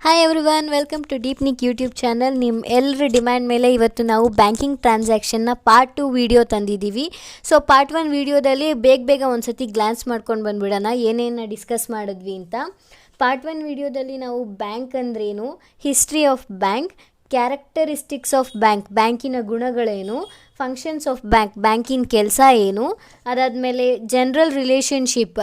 Hi everyone, welcome to Deepnik YouTube channel. ನಿಮ್ಮ ಎಲ್ಲರ demand ಮೇಲೆ ಇವತ್ತು ನಾವು ಬ್ಯಾಂಕಿಂಗ್ ಟ್ರಾನ್ಸಾಕ್ಷನ್ನ ಪಾರ್ಟ್ 2 ವಿಡಿಯೋ ತಂದಿದ್ದೀವಿ. ಸೊ ಪಾರ್ಟ್ 1 ವಿಡಿಯೋದಲ್ಲಿ ಬೇಗ ಒಂದು ಸತಿ ಗ್ಲಾನ್ಸ್ ಮಾಡ್ಕೊಂಡು ಬಂದುಬಿಡೋಣ ಏನೇನು ಡಿಸ್ಕಸ್ ಮಾಡಿದ್ವಿ ಅಂತ. ಪಾರ್ಟ್ 1 ವಿಡಿಯೋದಲ್ಲಿ ನಾವು ಬ್ಯಾಂಕ್ ಅಂದ್ರೇನು, history of bank, characteristics of bank, ಬ್ಯಾಂಕಿನ ಗುಣಗಳೇನು, ಫಂಕ್ಷನ್ಸ್ ಆಫ್ ಬ್ಯಾಂಕ್, ಬ್ಯಾಂಕಿನ ಕೆಲಸ ಏನು, ಅದಾದಮೇಲೆ ಜನರಲ್ ರಿಲೇಷನ್ಶಿಪ್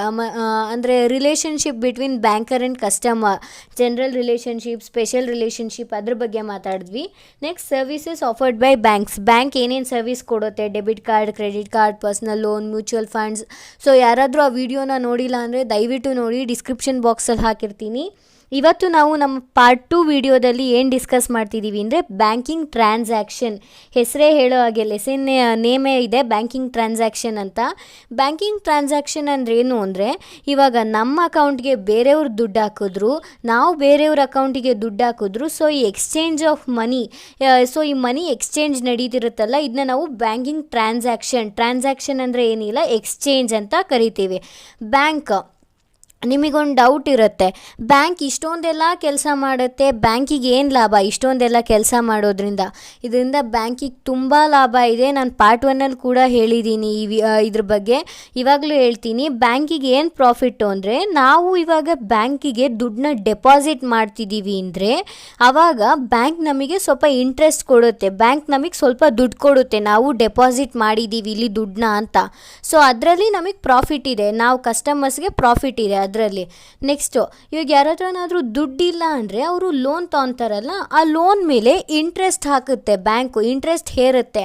ಅಂದರೆ relationship between banker and customer, general relationship, special relationship, ಅದ್ರ ಬಗ್ಗೆ ಮಾತಾಡಿದ್ವಿ. Next services offered by banks, bank ಏನೇನು ಸರ್ವಿಸ್ ಕೊಡುತ್ತೆ, debit card, credit card, personal loan, mutual funds. So ಯಾರಾದರೂ ಆ ವಿಡಿಯೋನ ನೋಡಿಲ್ಲ ಅಂದರೆ ದಯವಿಟ್ಟು ನೋಡಿ, ಡಿಸ್ಕ್ರಿಪ್ಷನ್ ಬಾಕ್ಸಲ್ಲಿ ಹಾಕಿರ್ತೀನಿ. ಇವತ್ತು ನಾವು ನಮ್ಮ ಪಾರ್ಟ್ 2 ವಿಡಿಯೋದಲ್ಲಿ ಏನು ಡಿಸ್ಕಸ್ ಮಾಡ್ತಿದ್ದೀವಿ ಅಂದರೆ ಬ್ಯಾಂಕಿಂಗ್ ಟ್ರಾನ್ಸಾಕ್ಷನ್. ಹೆಸರೇ ಹೇಳೋ ಹಾಗೆ ಲೆಸನ್ ನೇಮೇ ಇದೆ ಬ್ಯಾಂಕಿಂಗ್ ಟ್ರಾನ್ಸಾಕ್ಷನ್ ಅಂತ. ಬ್ಯಾಂಕಿಂಗ್ ಟ್ರಾನ್ಸಾಕ್ಷನ್ ಅಂದರೆ ಏನು ಅಂದರೆ, ಇವಾಗ ನಮ್ಮ ಅಕೌಂಟ್ಗೆ ಬೇರೆಯವ್ರು ದುಡ್ಡು ಹಾಕಿದ್ರು, ನಾವು ಬೇರೆಯವ್ರ ಅಕೌಂಟಿಗೆ ದುಡ್ಡು ಹಾಕಿದ್ರು, ಸೊ ಈ ಎಕ್ಸ್ಚೇಂಜ್ ಆಫ್ ಮನಿ, ಸೊ ಈ ಮನಿ ಎಕ್ಸ್ಚೇಂಜ್ ನಡೀತಿರುತ್ತಲ್ಲ, ಇದನ್ನ ನಾವು ಬ್ಯಾಂಕಿಂಗ್ ಟ್ರಾನ್ಸಾಕ್ಷನ್ ಅಂದರೆ ಏನಿಲ್ಲ, ಎಕ್ಸ್ಚೇಂಜ್ ಅಂತ ಕರಿತೀವಿ. ಬ್ಯಾಂಕ್, ನಿಮಗೊಂದು ಡೌಟ್ ಇರುತ್ತೆ, ಬ್ಯಾಂಕ್ ಇಷ್ಟೊಂದೆಲ್ಲ ಕೆಲಸ ಮಾಡುತ್ತೆ, ಬ್ಯಾಂಕಿಗೆ ಏನು ಲಾಭ ಇಷ್ಟೊಂದೆಲ್ಲ ಕೆಲಸ ಮಾಡೋದ್ರಿಂದ? ಇದರಿಂದ ಬ್ಯಾಂಕಿಗೆ ತುಂಬ ಲಾಭ ಇದೆ. ನಾನು ಪಾರ್ಟ್ 1ಅಲ್ಲಿ ಕೂಡ ಹೇಳಿದ್ದೀನಿ ಇದ್ರ ಬಗ್ಗೆ, ಇವಾಗಲೂ ಹೇಳ್ತೀನಿ. ಬ್ಯಾಂಕಿಗೆ ಏನು ಪ್ರಾಫಿಟ್ಟು ಅಂದರೆ, ನಾವು ಇವಾಗ ಬ್ಯಾಂಕಿಗೆ ದುಡ್ಡನ್ನ ಡೆಪಾಸಿಟ್ ಮಾಡ್ತಿದ್ದೀವಿ ಅಂದರೆ ಆವಾಗ ಬ್ಯಾಂಕ್ ನಮಗೆ ಸ್ವಲ್ಪ ಇಂಟ್ರೆಸ್ಟ್ ಕೊಡುತ್ತೆ, ಬ್ಯಾಂಕ್ ನಮಗೆ ಸ್ವಲ್ಪ ದುಡ್ಡು ಕೊಡುತ್ತೆ, ನಾವು ಡೆಪಾಸಿಟ್ ಮಾಡಿದ್ದೀವಿ ಇಲ್ಲಿ ದುಡ್ಡನ್ನ ಅಂತ. ಸೊ ಅದರಲ್ಲಿ ನಮಗೆ ಪ್ರಾಫಿಟ್ ಇದೆ, ನಾವು ಕಸ್ಟಮರ್ಸ್ಗೆ ಪ್ರಾಫಿಟ್ ಇದೆ ಅದರಲ್ಲಿ. ನೆಕ್ಸ್ಟು, ಇವಾಗ ಯಾರ ಹತ್ರನಾದರೂ ದುಡ್ಡಿಲ್ಲ ಅಂದರೆ ಅವರು ಲೋನ್ ತೊಗೊತಾರಲ್ಲ, ಆ ಲೋನ್ ಮೇಲೆ ಇಂಟ್ರೆಸ್ಟ್ ಹಾಕುತ್ತೆ ಬ್ಯಾಂಕು, ಇಂಟ್ರೆಸ್ಟ್ ಹೇರುತ್ತೆ.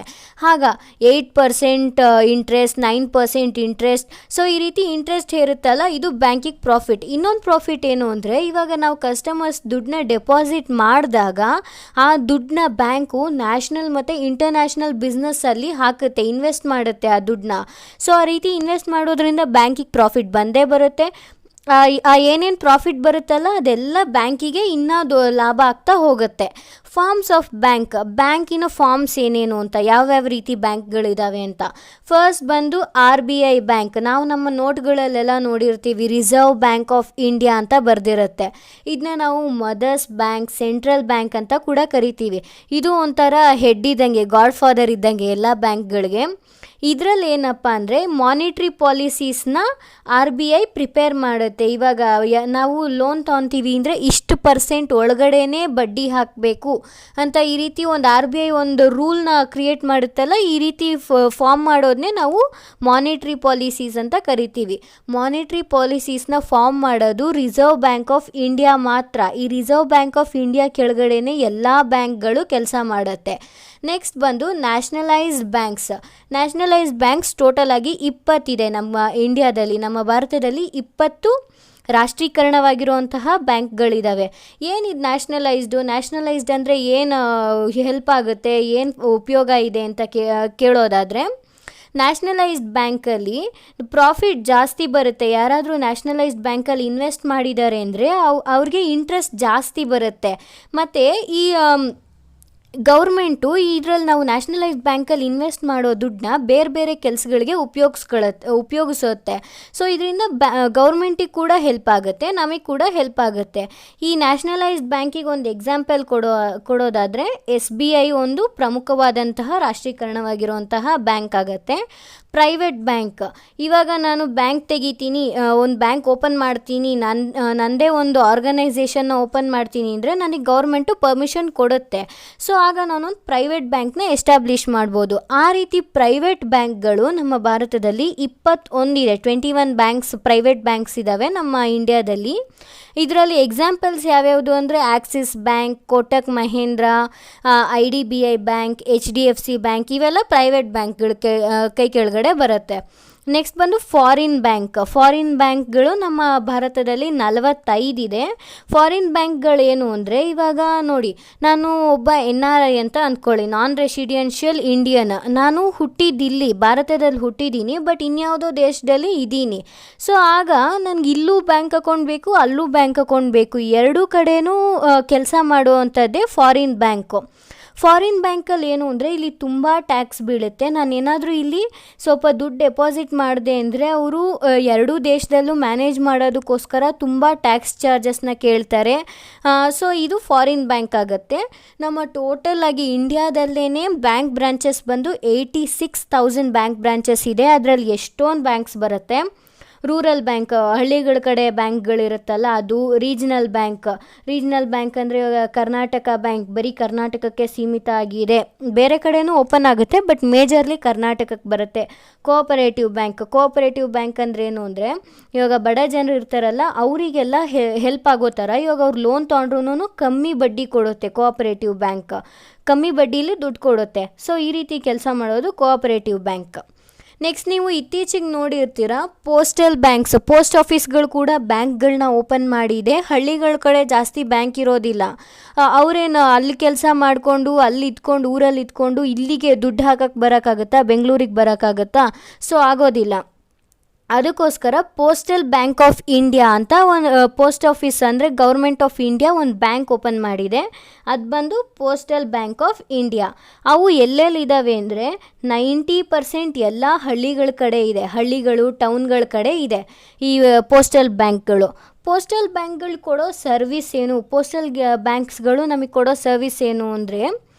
ಆಗ 8% ಇಂಟ್ರೆಸ್ಟ್, 9% ಇಂಟ್ರೆಸ್ಟ್, ಸೊ ಈ ರೀತಿ ಇಂಟ್ರೆಸ್ಟ್ ಹೇರುತ್ತಲ್ಲ, ಇದು ಬ್ಯಾಂಕಿಗೆ ಪ್ರಾಫಿಟ್. ಇನ್ನೊಂದು ಪ್ರಾಫಿಟ್ ಏನು ಅಂದರೆ, ಇವಾಗ ನಾವು ಕಸ್ಟಮರ್ಸ್ ದುಡ್ಡನ್ನ ಡೆಪಾಸಿಟ್ ಮಾಡಿದಾಗ ಆ ದುಡ್ಡನ್ನ ಬ್ಯಾಂಕು ನ್ಯಾಷನಲ್ ಮತ್ತು ಇಂಟರ್ನ್ಯಾಷನಲ್ ಬಿಸ್ನೆಸ್ಸಲ್ಲಿ ಹಾಕುತ್ತೆ, ಇನ್ವೆಸ್ಟ್ ಮಾಡುತ್ತೆ ಆ ದುಡ್ಡನ್ನ. ಸೊ ಆ ರೀತಿ ಇನ್ವೆಸ್ಟ್ ಮಾಡೋದ್ರಿಂದ ಬ್ಯಾಂಕಿಗೆ ಪ್ರಾಫಿಟ್ ಬಂದೇ ಬರುತ್ತೆ. ಏನೇನು ಪ್ರಾಫಿಟ್ ಬರುತ್ತಲ್ಲ ಅದೆಲ್ಲ ಬ್ಯಾಂಕಿಗೆ ಇನ್ನೂ ಲಾಭ ಆಗ್ತಾ ಹೋಗುತ್ತೆ. ಫಾರ್ಮ್ಸ್ ಆಫ್ ಬ್ಯಾಂಕ್, ಬ್ಯಾಂಕಿನ ಫಾರ್ಮ್ಸ್ ಏನೇನು ಅಂತ, ಯಾವ್ಯಾವ ರೀತಿ ಬ್ಯಾಂಕ್ಗಳಿದ್ದಾವೆ ಅಂತ. ಫಸ್ಟ್ ಬಂದು RBI ಬ್ಯಾಂಕ್, ನಾವು ನಮ್ಮ ನೋಟ್ಗಳಲ್ಲೆಲ್ಲ ನೋಡಿರ್ತೀವಿ, ರಿಸರ್ವ್ ಬ್ಯಾಂಕ್ ಆಫ್ ಇಂಡಿಯಾ ಅಂತ ಬರೆದಿರುತ್ತೆ. ಇದನ್ನ ನಾವು ಮದರ್ಸ್ ಬ್ಯಾಂಕ್, ಸೆಂಟ್ರಲ್ ಬ್ಯಾಂಕ್ ಅಂತ ಕೂಡ ಕರಿತೀವಿ. ಇದು ಒಂಥರ ಹೆಡ್ ಇದ್ದಂಗೆ, ಗಾಡ್ ಫಾದರ್ ಇದ್ದಂಗೆ ಎಲ್ಲ ಬ್ಯಾಂಕ್ಗಳಿಗೆ. ಇದರಲ್ಲಿ ಏನಪ್ಪ ಅಂದರೆ, ಮಾನಿಟ್ರಿ ಪಾಲಿಸೀಸ್ನ RBI ಪ್ರಿಪೇರ್ ಮಾಡುತ್ತೆ. ಇವಾಗ ನಾವು ಲೋನ್ ತೊಗೊತೀವಿ ಅಂದರೆ ಇಷ್ಟು % ಒಳಗಡೆನೇ ಬಡ್ಡಿ ಹಾಕಬೇಕು ಅಂತ, ಈ ರೀತಿ ಒಂದು RBI ಒಂದು ರೂಲ್ನ ಕ್ರಿಯೇಟ್ ಮಾಡುತ್ತಲ್ಲ, ಈ ರೀತಿ ಫಾರ್ಮ್ ಮಾಡೋದನ್ನೇ ನಾವು ಮಾನಿಟ್ರಿ ಪಾಲಿಸೀಸ್ ಅಂತ ಕರಿತೀವಿ. ಮಾನಿಟ್ರಿ ಪಾಲಿಸೀಸ್ನ ಫಾರ್ಮ್ ಮಾಡೋದು ರಿಸರ್ವ್ ಬ್ಯಾಂಕ್ ಆಫ್ ಇಂಡಿಯಾ ಮಾತ್ರ. ಈ ರಿಸರ್ವ್ ಬ್ಯಾಂಕ್ ಆಫ್ ಇಂಡಿಯಾ ಕೆಳಗಡೆನೇ ಎಲ್ಲ ಬ್ಯಾಂಕ್ಗಳು ಕೆಲಸ ಮಾಡುತ್ತೆ. ನೆಕ್ಸ್ಟ್ ಬಂದು ನ್ಯಾಷನಲೈಸ್ಡ್ ಬ್ಯಾಂಕ್ಸ್ ಟೋಟಲ್ ಆಗಿ 20 ಇದೆ ನಮ್ಮ ಇಂಡಿಯಾದಲ್ಲಿ, ನಮ್ಮ ಭಾರತದಲ್ಲಿ 20 ರಾಷ್ಟ್ರೀಕರಣವಾಗಿರುವಂತಹ ಬ್ಯಾಂಕ್ಗಳಿದ್ದಾವೆ. ಏನಿದು ನ್ಯಾಷನಲೈಸ್ಡ್ ಅಂದರೆ ಏನು ಹೆಲ್ಪ್ ಆಗುತ್ತೆ, ಏನು ಉಪಯೋಗ ಇದೆ ಅಂತ ಕೇಳೋದಾದರೆ, ನ್ಯಾಷನಲೈಸ್ಡ್ ಬ್ಯಾಂಕಲ್ಲಿ ಪ್ರಾಫಿಟ್ ಜಾಸ್ತಿ ಬರುತ್ತೆ. ಯಾರಾದರೂ ನ್ಯಾಷನಲೈಸ್ಡ್ ಬ್ಯಾಂಕಲ್ಲಿ ಇನ್ವೆಸ್ಟ್ ಮಾಡಿದ್ದಾರೆ ಅಂದರೆ ಅವ್ರಿಗೆ ಇಂಟ್ರೆಸ್ಟ್ ಜಾಸ್ತಿ ಬರುತ್ತೆ. ಮತ್ತು ಈ ಗೌರ್ಮೆಂಟು ಇದರಲ್ಲಿ ನಾವು ನ್ಯಾಷನಲೈಸ್ಡ್ ಬ್ಯಾಂಕಲ್ಲಿ ಇನ್ವೆಸ್ಟ್ ಮಾಡೋ ದುಡ್ಡನ್ನ ಬೇರೆ ಕೆಲಸಗಳಿಗೆ ಉಪಯೋಗಿಸುತ್ತೆ. ಸೊ ಇದರಿಂದ ಗೌರ್ಮೆಂಟಿಗೆ ಕೂಡ ಹೆಲ್ಪ್ ಆಗುತ್ತೆ, ನಮಗೆ ಕೂಡ ಹೆಲ್ಪ್ ಆಗುತ್ತೆ. ಈ ನ್ಯಾಷನಲೈಸ್ಡ್ ಬ್ಯಾಂಕಿಗೆ ಒಂದು ಎಕ್ಸಾಂಪಲ್ ಕೊಡೋದಾದರೆ SBI ಒಂದು ಪ್ರಮುಖವಾದಂತಹ ರಾಷ್ಟ್ರೀಕರಣವಾಗಿರುವಂತಹ ಬ್ಯಾಂಕ್ ಆಗುತ್ತೆ. ಪ್ರೈವೇಟ್ ಬ್ಯಾಂಕ್, ಇವಾಗ ನಾನು ಬ್ಯಾಂಕ್ ತೆಗಿತೀನಿ, ಒಂದು ಬ್ಯಾಂಕ್ ಓಪನ್ ಮಾಡ್ತೀನಿ, ನನ್ನದೇ ಒಂದು ಆರ್ಗನೈಸೇಷನ್ನ ಓಪನ್ ಮಾಡ್ತೀನಿ ಅಂದರೆ ನನಗೆ ಗೌರ್ಮೆಂಟು ಪರ್ಮಿಷನ್ ಕೊಡುತ್ತೆ. ಸೊ ಆಗ ನಾನೊಂದು ಪ್ರೈವೇಟ್ ಬ್ಯಾಂಕ್ನ ಎಸ್ಟಾಬ್ಲಿಷ್ ಮಾಡ್ಬೋದು. ಆ ರೀತಿ ಪ್ರೈವೇಟ್ ಬ್ಯಾಂಕ್ಗಳು ನಮ್ಮ ಭಾರತದಲ್ಲಿ 21 ಇದೆ, 21 ಬ್ಯಾಂಕ್ಸ್, ಪ್ರೈವೇಟ್ ಬ್ಯಾಂಕ್ಸ್ ಇದ್ದಾವೆ ನಮ್ಮ ಇಂಡಿಯಾದಲ್ಲಿ. ಇದರಲ್ಲಿ ಎಕ್ಸಾಂಪಲ್ಸ್ ಯಾವ್ಯಾವುದು ಅಂದರೆ Axis bank, Kotak Mahindra, IDBI bank, HDFC bank, ಇವೆಲ್ಲ ಪ್ರೈವೇಟ್ ಬ್ಯಾಂಕ್ಗಳು ಕೈ ಕೆಳಗಡೆ ಬರುತ್ತೆ. ನೆಕ್ಸ್ಟ್ ಬಂದು ಫಾರಿನ್ ಬ್ಯಾಂಕ್ಗಳು ನಮ್ಮ ಭಾರತದಲ್ಲಿ 45 ಇದೆ. ಫಾರಿನ್ ಬ್ಯಾಂಕ್ಗಳೇನು ಅಂದರೆ, ಇವಾಗ ನೋಡಿ, ನಾನು ಒಬ್ಬ NRI ಅಂತ ಅಂದ್ಕೊಳ್ಳಿ, ನಾನ್ ರೆಸಿಡೆನ್ಷಿಯಲ್ ಇಂಡಿಯನ್, ನಾನು ಹುಟ್ಟಿದ್ದಿಲ್ಲಿ ಭಾರತದಲ್ಲಿ ಹುಟ್ಟಿದ್ದೀನಿ, ಬಟ್ ಇನ್ಯಾವುದೋ ದೇಶದಲ್ಲಿ ಇದ್ದೀನಿ. ಸೊ ಆಗ ನನಗೆ ಇಲ್ಲೂ ಬ್ಯಾಂಕ್ ಅಕೌಂಟ್ ಬೇಕು, ಅಲ್ಲೂ ಬ್ಯಾಂಕ್ ಅಕೌಂಟ್ ಬೇಕು, ಎರಡೂ ಕಡೆನೂ ಕೆಲಸ ಮಾಡುವಂಥದ್ದೇ ಫಾರಿನ್ ಬ್ಯಾಂಕು. ಫಾರಿನ್ ಬ್ಯಾಂಕಲ್ಲಿ ಏನು ಅಂದರೆ ಇಲ್ಲಿ ತುಂಬ ಟ್ಯಾಕ್ಸ್ ಬೀಳುತ್ತೆ. ನಾನೇನಾದರೂ ಇಲ್ಲಿ ಸ್ವಲ್ಪ ದುಡ್ಡು ಡೆಪಾಸಿಟ್ ಮಾಡಿದೆ ಅಂದರೆ ಅವರು ಎರಡೂ ದೇಶದಲ್ಲೂ ಮ್ಯಾನೇಜ್ ಮಾಡೋದಕ್ಕೋಸ್ಕರ ತುಂಬ ಟ್ಯಾಕ್ಸ್ ಚಾರ್ಜಸ್ನ ಕೇಳ್ತಾರೆ. ಸೊ ಇದು ಫಾರಿನ್ ಬ್ಯಾಂಕ್ ಆಗುತ್ತೆ. ನಮ್ಮ ಟೋಟಲ್ ಆಗಿ ಇಂಡಿಯಾದಲ್ಲೇ ಬ್ಯಾಂಕ್ ಬ್ರಾಂಚಸ್ ಬಂದು 86,000 ಬ್ಯಾಂಕ್ ಬ್ರಾಂಚಸ್ ಇದೆ. ಅದರಲ್ಲಿ ಎಷ್ಟೊಂದು ಬ್ಯಾಂಕ್ಸ್ ಬರುತ್ತೆ. ರೂರಲ್ ಬ್ಯಾಂಕ್, ಹಳ್ಳಿಗಳ ಕಡೆ ಬ್ಯಾಂಕ್ಗಳಿರುತ್ತಲ್ಲ ಅದು. ರೀಜನಲ್ ಬ್ಯಾಂಕ್ ಅಂದರೆ ಕರ್ನಾಟಕ ಬ್ಯಾಂಕ್ ಬರೀ ಕರ್ನಾಟಕಕ್ಕೆ ಸೀಮಿತ ಆಗಿದೆ. ಬೇರೆ ಕಡೆನೂ ಓಪನ್ ಆಗುತ್ತೆ ಬಟ್ ಮೇಜರ್ಲಿ ಕರ್ನಾಟಕಕ್ಕೆ ಬರುತ್ತೆ. ಕೋಆಪರೇಟಿವ್ ಬ್ಯಾಂಕ್ ಅಂದ್ರೆ ಏನು ಅಂದರೆ ಇವಾಗ ಬಡ ಜನರು ಇರ್ತಾರಲ್ಲ ಅವರಿಗೆಲ್ಲ ಹೆಲ್ಪ್ ಆಗೋ ಥರ. ಇವಾಗ ಅವ್ರು ಲೋನ್ ತೊಗೊಂಡ್ರೂ ಕಮ್ಮಿ ಬಡ್ಡಿ ಕೊಡುತ್ತೆ ಕೋಆಪರೇಟಿವ್ ಬ್ಯಾಂಕ್, ಕಮ್ಮಿ ಬಡ್ಡಿಲಿ ದುಡ್ಡು ಕೊಡುತ್ತೆ. ಸೊ ಈ ರೀತಿ ಕೆಲಸ ಮಾಡೋದು ಕೋಆಪರೇಟಿವ್ ಬ್ಯಾಂಕ್. ನೆಕ್ಸ್ಟ್ ನೀವು ಇತ್ತೀಚೆಗೆ ನೋಡಿರ್ತೀರ ಪೋಸ್ಟ್ ಆಫೀಸ್ಗಳು ಕೂಡ ಬ್ಯಾಂಕ್ಗಳನ್ನ ಓಪನ್ ಮಾಡಿದೆ. ಹಳ್ಳಿಗಳ ಕಡೆ ಜಾಸ್ತಿ ಬ್ಯಾಂಕ್ ಇರೋದಿಲ್ಲ. ಅವರೇನು ಅಲ್ಲಿ ಕೆಲಸ ಮಾಡಿಕೊಂಡು ಅಲ್ಲಿ ಇದ್ಕೊಂಡು ಊರಲ್ಲಿ ಇದ್ಕೊಂಡು ಇಲ್ಲಿಗೆ ದುಡ್ಡು ಹಾಕಕ್ಕೆ ಬರೋಕ್ಕಾಗತ್ತಾ, ಬೆಂಗಳೂರಿಗೆ ಬರೋಕ್ಕಾಗತ್ತಾ? ಸೊ ಆಗೋದಿಲ್ಲ. ಅದಕ್ಕೋಸ್ಕರ ಪೋಸ್ಟಲ್ ಬ್ಯಾಂಕ್ ಆಫ್ ಇಂಡಿಯಾ ಅಂತ ಒಂದು ಪೋಸ್ಟ್ ಆಫೀಸ್ ಅಂದರೆ ಗೌರ್ಮೆಂಟ್ ಆಫ್ ಇಂಡಿಯಾ ಒಂದು ಬ್ಯಾಂಕ್ ಓಪನ್ ಮಾಡಿದೆ. ಅದು ಬಂದು ಪೋಸ್ಟಲ್ ಬ್ಯಾಂಕ್ ಆಫ್ ಇಂಡಿಯಾ. ಅವು ಎಲ್ಲೆಲ್ಲಿದ್ದಾವೆ ಅಂದರೆ 90% ಎಲ್ಲ ಹಳ್ಳಿಗಳ ಕಡೆ ಇದೆ. ಹಳ್ಳಿಗಳು ಟೌನ್ಗಳ ಕಡೆ ಇದೆ ಈ ಪೋಸ್ಟಲ್ ಬ್ಯಾಂಕ್ಗಳು ಕೊಡೋ ಸರ್ವಿಸ್ ಏನು, ಪೋಸ್ಟಲ್ ಬ್ಯಾಂಕ್ಸ್ಗಳು ನಮಗೆ ಕೊಡೋ ಸರ್ವಿಸ್ ಏನು ಅಂದರೆ,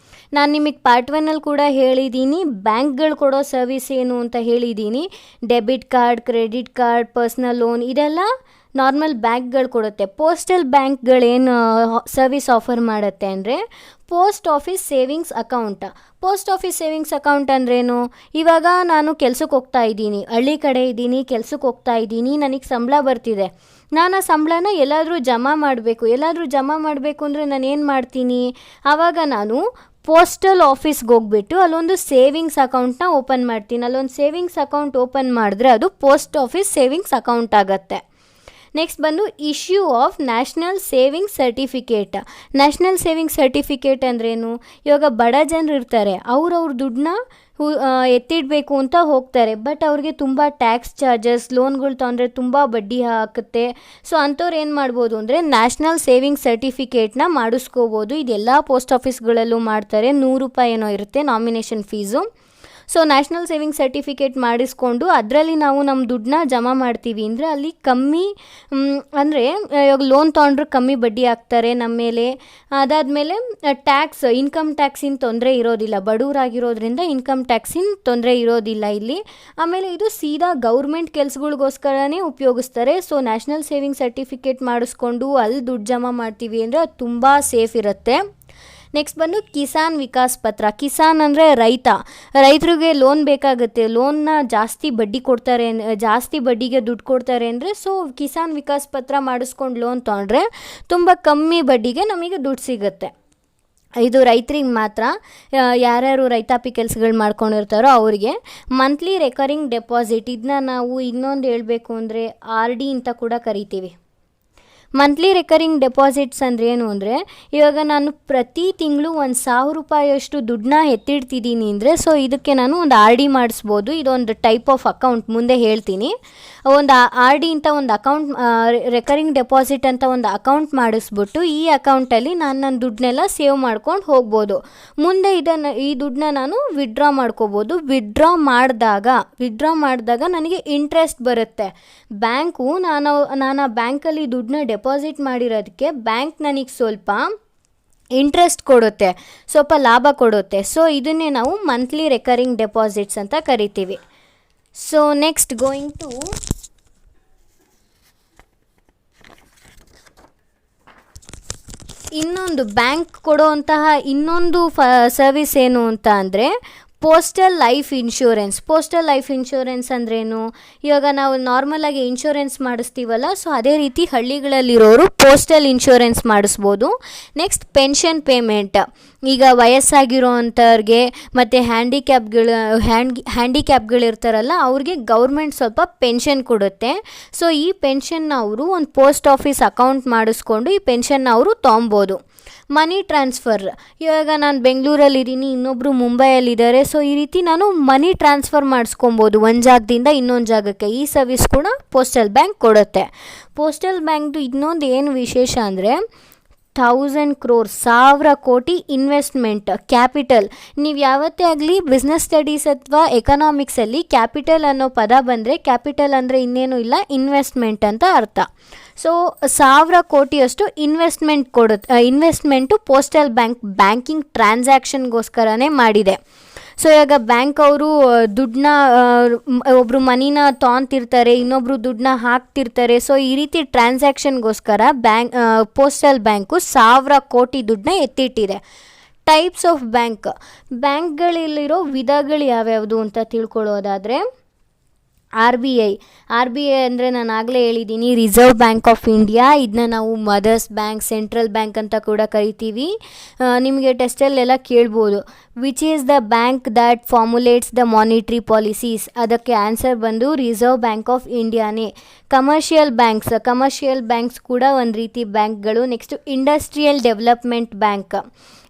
ನಾನು ನಿಮಗೆ ಪಾರ್ಟ್ 1 ಕೂಡ ಹೇಳಿದ್ದೀನಿ ಬ್ಯಾಂಕ್ಗಳು ಕೊಡೋ ಸರ್ವಿಸ್ ಏನು ಅಂತ ಹೇಳಿದ್ದೀನಿ. Debit card, credit card, personal loan ಇದೆಲ್ಲ ನಾರ್ಮಲ್ ಬ್ಯಾಂಕ್ಗಳು ಕೊಡುತ್ತೆ. ಪೋಸ್ಟಲ್ ಬ್ಯಾಂಕ್ಗಳೇನು ಸರ್ವಿಸ್ ಆಫರ್ ಮಾಡುತ್ತೆ ಅಂದರೆ ಪೋಸ್ಟ್ ಆಫೀಸ್ ಸೇವಿಂಗ್ಸ್ ಅಕೌಂಟ್ ಅಂದ್ರೇನು? ಇವಾಗ ನಾನು ಕೆಲ್ಸಕ್ಕೆ ಹೋಗ್ತಾ ಇದ್ದೀನಿ, ಹಳ್ಳಿ ಕಡೆ ಇದ್ದೀನಿ, ಕೆಲ್ಸಕ್ಕೆ ಹೋಗ್ತಾ ಇದ್ದೀನಿ, ನನಗೆ ಸಂಬಳ ಬರ್ತಿದೆ. ನಾನು ಆ ಸಂಬಳನ ಎಲ್ಲಾದರೂ ಜಮಾ ಮಾಡಬೇಕು ಅಂದರೆ ನಾನು ಏನು ಮಾಡ್ತೀನಿ? ಆವಾಗ ನಾನು ಪೋಸ್ಟಲ್ ಆಫೀಸ್ಗೆ ಹೋಗ್ಬಿಟ್ಟು ಅಲ್ಲೊಂದು ಸೇವಿಂಗ್ಸ್ ಅಕೌಂಟ್ನ ಓಪನ್ ಮಾಡ್ತೀನಿ. ಅಲ್ಲೊಂದು ಸೇವಿಂಗ್ಸ್ ಅಕೌಂಟ್ ಓಪನ್ ಮಾಡಿದ್ರೆ ಅದು ಪೋಸ್ಟ್ ಆಫೀಸ್ ಸೇವಿಂಗ್ಸ್ ಅಕೌಂಟ್ ಆಗುತ್ತೆ. ನೆಕ್ಸ್ಟ್ ಬಂದು issue of national saving certificate ಅಂದ್ರೇನು? ಇವಾಗ ಬಡ ಜನರು ಇರ್ತಾರೆ, ಅವ್ರ ದುಡ್ಡನ್ನ ಎತ್ತಿಡಬೇಕು ಅಂತ ಹೋಗ್ತಾರೆ, ಬಟ್ ಅವ್ರಿಗೆ ತುಂಬ ಟ್ಯಾಕ್ಸ್ ಚಾರ್ಜಸ್, ಲೋನ್ಗಳು ತೊಗೊಂಡ್ರೆ ತುಂಬ ಬಡ್ಡಿ ಹಾಕುತ್ತೆ. ಸೊ ಅಂಥವ್ರು ಏನು ಮಾಡ್ಬೋದು ಅಂದರೆ ನ್ಯಾಷನಲ್ ಸೇವಿಂಗ್ ಸರ್ಟಿಫಿಕೇಟ್ನ ಮಾಡಿಸ್ಕೋಬೋದು. ಇದೆಲ್ಲ ಪೋಸ್ಟ್ ಆಫೀಸ್ಗಳಲ್ಲೂ ಮಾಡ್ತಾರೆ. 100 ರೂಪಾಯಿ ಏನೋ ಇರುತ್ತೆ nomination fees. So national saving certificate ಮಾಡಿಸ್ಕೊಂಡು ಅದರಲ್ಲಿ ನಾವು ನಮ್ಮ ದುಡ್ಡನ್ನ ಜಮಾ ಮಾಡ್ತೀವಿ ಅಂದರೆ ಅಲ್ಲಿ ಕಮ್ಮಿ ಅಂದರೆ ಇವಾಗ ಲೋನ್ ತೊಗೊಂಡ್ರೆ ಕಮ್ಮಿ ಬಡ್ಡಿ ಹಾಕ್ತಾರೆ ನಮ್ಮ ಮೇಲೆ. ಅದಾದಮೇಲೆ ಇನ್ಕಮ್ ಟ್ಯಾಕ್ಸಿನ ತೊಂದರೆ ಇರೋದಿಲ್ಲ. ಬಡವರಾಗಿರೋದ್ರಿಂದ ಇನ್ಕಮ್ ಟ್ಯಾಕ್ಸಿನ ತೊಂದರೆ ಇರೋದಿಲ್ಲ ಇಲ್ಲಿ. ಆಮೇಲೆ ಇದು ಸೀದಾ ಗೌರ್ಮೆಂಟ್ ಕೆಲಸಗಳಿಗೋಸ್ಕರನೇ ಉಪಯೋಗಿಸ್ತಾರೆ. ಸೊ ನ್ಯಾಷನಲ್ ಸೇವಿಂಗ್ ಸರ್ಟಿಫಿಕೇಟ್ ಮಾಡಿಸ್ಕೊಂಡು ಅಲ್ಲಿ ದುಡ್ಡು ಜಮಾ ಮಾಡ್ತೀವಿ ಅಂದರೆ ಅದು ತುಂಬ ಸೇಫ್ ಇರುತ್ತೆ. ನೆಕ್ಸ್ಟ್ ಬಂದು ಕಿಸಾನ್ ವಿಕಾಸ್ ಪತ್ರ. ಕಿಸಾನ್ ಅಂದರೆ ರೈತರಿಗೆ ಲೋನ್ ಬೇಕಾಗುತ್ತೆ. ಲೋನ್ನ ಜಾಸ್ತಿ ಬಡ್ಡಿಗೆ ದುಡ್ಡು ಕೊಡ್ತಾರೆ ಅಂದರೆ ಸೊ ಕಿಸಾನ್ ವಿಕಾಸ್ ಪತ್ರ ಮಾಡಿಸ್ಕೊಂಡು ಲೋನ್ ತೊಗೊಂಡ್ರೆ ತುಂಬ ಕಮ್ಮಿ ಬಡ್ಡಿಗೆ ನಮಗೆ ದುಡ್ಡು ಸಿಗುತ್ತೆ. ಇದು ರೈತರಿಗೆ ಮಾತ್ರ. ಯಾರ್ಯಾರು ರೈತಾಪಿ ಕೆಲಸಗಳು ಮಾಡ್ಕೊಂಡಿರ್ತಾರೋ ಅವರಿಗೆ. ಮಂತ್ಲಿ ರೆಕರಿಂಗ್ ಡೆಪಾಸಿಟ್, ಇದನ್ನ ನಾವು ಇನ್ನೊಂದು ಹೇಳಬೇಕು ಅಂದರೆ RD ಅಂತ ಕೂಡ ಕರಿತೀವಿ. ಮಂತ್ಲಿ ರೆಕರಿಂಗ್ ಡೆಪಾಸಿಟ್ಸ್ ಅಂದರೆ ಏನು ಅಂದರೆ ಇವಾಗ ನಾನು ಪ್ರತಿ ತಿಂಗಳು 1,000 ರೂಪಾಯಿಯಷ್ಟು ದುಡ್ಡನ್ನ ಎತ್ತಿಡ್ತಿದ್ದೀನಿ ಅಂದರೆ ಸೊ ಇದಕ್ಕೆ ನಾನು ಒಂದು RD ಮಾಡಿಸ್ಬೋದು. ಇದೊಂದು ಟೈಪ್ ಆಫ್ ಅಕೌಂಟ್, ಮುಂದೆ ಹೇಳ್ತೀನಿ. ಒಂದು RD ಅಂತ ಒಂದು ಅಕೌಂಟ್, ರೆಕರಿಂಗ್ ಡೆಪಾಸಿಟ್ ಅಂತ ಒಂದು ಅಕೌಂಟ್ ಮಾಡಿಸ್ಬಿಟ್ಟು ಈ ಅಕೌಂಟಲ್ಲಿ ನಾನು ನನ್ನ ದುಡ್ಡನ್ನೆಲ್ಲ ಸೇವ್ ಮಾಡ್ಕೊಂಡು ಹೋಗ್ಬೋದು. ಮುಂದೆ ಈ ದುಡ್ಡನ್ನ ನಾನು ವಿಡ್ರಾ ಮಾಡ್ಕೋಬೋದು. ವಿಡ್ರಾ ಮಾಡಿದಾಗ ನನಗೆ ಇಂಟ್ರೆಸ್ಟ್ ಬರುತ್ತೆ. ಬ್ಯಾಂಕು ನಾನು ಆ ಬ್ಯಾಂಕಲ್ಲಿ ದುಡ್ಡನ್ನ ಡೆಪಾಸಿಟ್ ಮಾಡಿರೋದಕ್ಕೆ ಬ್ಯಾಂಕ್ ನನಗೆ ಸ್ವಲ್ಪ ಇಂಟ್ರೆಸ್ಟ್ ಕೊಡುತ್ತೆ, ಸ್ವಲ್ಪ ಲಾಭ ಕೊಡುತ್ತೆ. ಸೊ ಇದನ್ನೇ ನಾವು ಮಂತ್ಲಿ ರೆಕರಿಂಗ್ ಡೆಪಾಸಿಟ್ಸ್ ಅಂತ ಕರಿತೀವಿ. ಸೊ ನೆಕ್ಸ್ಟ್ ಗೋಯಿಂಗ್ ಟು ಇನ್ನೊಂದು ಬ್ಯಾಂಕ್ ಕೊಡುವಂತಹ ಇನ್ನೊಂದು ಸರ್ವಿಸ್ ಏನು ಅಂತ ಅಂದರೆ ಪೋಸ್ಟಲ್ ಲೈಫ್ ಇನ್ಶೂರೆನ್ಸ್ ಅಂದ್ರೇನು? ಇವಾಗ ನಾವು ನಾರ್ಮಲಾಗಿ ಇನ್ಶೂರೆನ್ಸ್ ಮಾಡಿಸ್ತೀವಲ್ಲ, ಸೊ ಅದೇ ರೀತಿ ಹಳ್ಳಿಗಳಲ್ಲಿರೋರು ಪೋಸ್ಟಲ್ ಇನ್ಶೂರೆನ್ಸ್ ಮಾಡಿಸ್ಬೋದು. Next pension payment. ಈಗ ವಯಸ್ಸಾಗಿರೋ ಅಂಥವ್ರಿಗೆ ಮತ್ತು ಹ್ಯಾಂಡಿಕ್ಯಾಪ್ಗಳಿರ್ತಾರಲ್ಲ ಅವ್ರಿಗೆ ಗೌರ್ಮೆಂಟ್ ಸ್ವಲ್ಪ ಪೆನ್ಷನ್ ಕೊಡುತ್ತೆ. ಸೊ ಈ ಪೆನ್ಷನ್ನ ಅವರು ಒಂದು ಪೋಸ್ಟ್ ಆಫೀಸ್ ಅಕೌಂಟ್ ಮಾಡಿಸ್ಕೊಂಡು ಈ ಪೆನ್ಷನ್ನ ಅವರು ತೊಗೊಬೋದು. ಮನಿ ಟ್ರಾನ್ಸ್ಫರ್, ಇವಾಗ ನಾನು ಬೆಂಗಳೂರಲ್ಲಿದ್ದೀನಿ, ಇನ್ನೊಬ್ಬರು ಮುಂಬೈಯಲ್ಲಿದ್ದಾರೆ. ಸೊ ಈ ರೀತಿ ನಾನು ಮನಿ ಟ್ರಾನ್ಸ್ಫರ್ ಮಾಡಿಸ್ಕೊಬೋದು ಒಂದು ಜಾಗದಿಂದ ಇನ್ನೊಂದು ಜಾಗಕ್ಕೆ. ಈ ಸರ್ವಿಸ್ ಕೂಡ ಪೋಸ್ಟಲ್ ಬ್ಯಾಂಕ್ ಕೊಡುತ್ತೆ. ಪೋಸ್ಟಲ್ ಬ್ಯಾಂಕ್ದು ಇನ್ನೊಂದು ಏನು ವಿಶೇಷ ಅಂದರೆ 1000 crores 1000 ಕೋಟಿ ಇನ್ವೆಸ್ಟ್ಮೆಂಟ್ ಕ್ಯಾಪಿಟಲ್. ನೀವು ಯಾವತ್ತೇ ಆಗಲಿ ಬಿಸ್ನೆಸ್ ಸ್ಟಡೀಸ್ ಅಥವಾ ಎಕನಾಮಿಕ್ಸಲ್ಲಿ ಕ್ಯಾಪಿಟಲ್ ಅನ್ನೋ ಪದ ಬಂದರೆ ಕ್ಯಾಪಿಟಲ್ ಅಂದರೆ ಇನ್ನೇನು ಇಲ್ಲ, ಇನ್ವೆಸ್ಟ್ಮೆಂಟ್ ಅಂತ ಅರ್ಥ. ಸೊ 1000 ಕೋಟಿಯಷ್ಟು ಇನ್ವೆಸ್ಟ್ಮೆಂಟು ಪೋಸ್ಟಲ್ ಬ್ಯಾಂಕಿಂಗ್ ಟ್ರಾನ್ಸಾಕ್ಷನ್ಗೋಸ್ಕರನೇ ಮಾಡಿದೆ. ಸೊ ಇವಾಗ ಬ್ಯಾಂಕ್ ಅವರು ದುಡ್ಡನ್ನ ಒಬ್ಬರು ಮನಿನ ತೊಗೊತಿರ್ತಾರೆ, ಇನ್ನೊಬ್ಬರು ದುಡ್ಡನ್ನ ಹಾಕ್ತಿರ್ತಾರೆ. ಸೊ ಈ ರೀತಿ ಟ್ರಾನ್ಸಾಕ್ಷನ್ಗೋಸ್ಕರ ಪೋಸ್ಟಲ್ ಬ್ಯಾಂಕು 1000 ಕೋಟಿ ದುಡ್ಡನ್ನ ಎತ್ತಿಟ್ಟಿದೆ. ಟೈಪ್ಸ್ ಆಫ್ ಬ್ಯಾಂಕ್ಗಳಲ್ಲಿರೋ ವಿಧಗಳು ಯಾವ್ಯಾವುದು ಅಂತ ತಿಳ್ಕೊಳ್ಳೋದಾದರೆ, ಆರ್ ಬಿ ಐ ಅಂದರೆ ನಾನು ಆಗಲೇ ಹೇಳಿದ್ದೀನಿ, ರಿಸರ್ವ್ ಬ್ಯಾಂಕ್ ಆಫ್ ಇಂಡಿಯಾ. ಇದನ್ನ ನಾವು ಮದರ್ಸ್ ಬ್ಯಾಂಕ್, ಸೆಂಟ್ರಲ್ ಬ್ಯಾಂಕ್ ಅಂತ ಕೂಡ ಕರಿತೀವಿ. ನಿಮಗೆ ಟೆಸ್ಟಲ್ಲೆಲ್ಲ ಕೇಳ್ಬೋದು, which is the bank that formulates the monetary policies. ಅದಕ್ಕೆ ಆನ್ಸರ್ ಬಂದು ರಿಸರ್ವ್ ಬ್ಯಾಂಕ್ ಆಫ್ ಇಂಡಿಯಾನೇ. ಕಮರ್ಷಿಯಲ್ ಬ್ಯಾಂಕ್ಸ್ ಕೂಡ ಒಂದು ರೀತಿ ಬ್ಯಾಂಕ್ಗಳು. Next industrial development bank.